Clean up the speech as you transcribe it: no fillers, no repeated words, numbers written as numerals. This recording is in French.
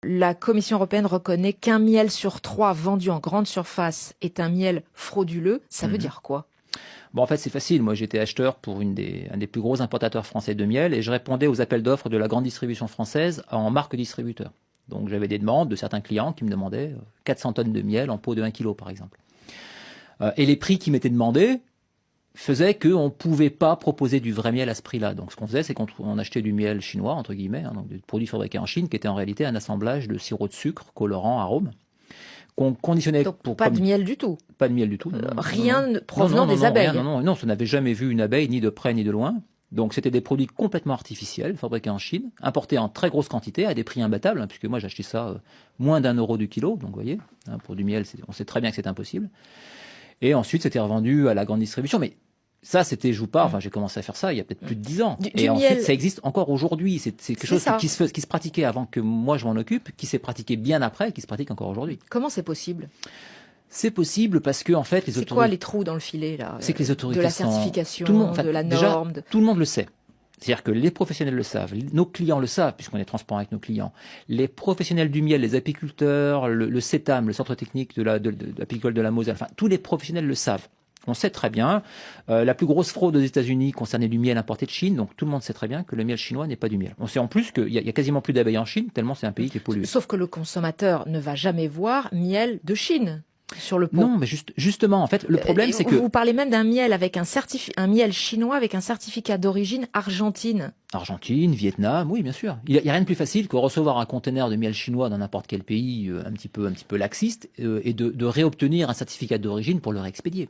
La Commission européenne reconnaît qu'un miel sur 3 vendu en grande surface est un miel frauduleux. Ça veut dire quoi? Bon, en fait, c'est facile. Moi, j'étais acheteur pour un des plus gros importateurs français de miel et je répondais aux appels d'offres de la grande distribution française en marque distributeur. Donc, j'avais des demandes de certains clients qui me demandaient 400 tonnes de miel en pot de 1 kg, par exemple. Et les prix qui m'étaient demandés faisaient qu'on ne pouvait pas proposer du vrai miel à ce prix-là. Donc, ce qu'on faisait, c'est qu'on achetait du miel chinois, entre guillemets, donc des produits fabriqués en Chine, qui était en réalité un assemblage de sirop de sucre, colorant, arômes, qu'on conditionnait. Donc, pas de miel du tout. Pas de miel du tout. Rien provenant des abeilles. Non, ça n'avait jamais vu une abeille, ni de près, ni de loin. Donc, c'était des produits complètement artificiels, fabriqués en Chine, importés en très grosse quantité, à des prix imbattables, puisque moi, j'achetais ça moins d'1 € du kilo. Donc, vous voyez, pour du miel, on sait très bien que c'est impossible. Et ensuite, c'était revendu à la grande distribution. Mais ça, c'était, je vous parle, j'ai commencé à faire ça il y a peut-être plus de 10 ans. Et ensuite, ça existe encore aujourd'hui. C'est quelque chose qui se pratiquait avant que moi je m'en occupe, qui s'est pratiqué bien après et qui se pratique encore aujourd'hui. Comment c'est possible? C'est possible parce que, en fait, les autorités... C'est quoi les trous dans le filet, là? C'est que les autorités de la certification, de la Déjà, norme. tout le monde le sait. C'est-à-dire que les professionnels le savent, nos clients le savent, puisqu'on est transparent avec nos clients. Les professionnels du miel, les apiculteurs, le CETAM, le Centre technique de l'apicole de la Moselle, enfin, tous les professionnels le savent. On sait très bien, la plus grosse fraude aux États-Unis concernait du miel importé de Chine, donc tout le monde sait très bien que le miel chinois n'est pas du miel. On sait en plus qu'il y a quasiment plus d'abeilles en Chine, tellement c'est un pays qui est pollué. Sauf que le consommateur ne va jamais voir miel de Chine sur le pot. Non, mais justement, en fait, le problème, c'est que... Vous parlez même d'un miel avec un miel chinois avec un certificat d'origine argentine. Argentine, Vietnam, oui, bien sûr. Il y a rien de plus facile que recevoir un conteneur de miel chinois dans n'importe quel pays un petit peu laxiste et de réobtenir un certificat d'origine pour le réexpédier.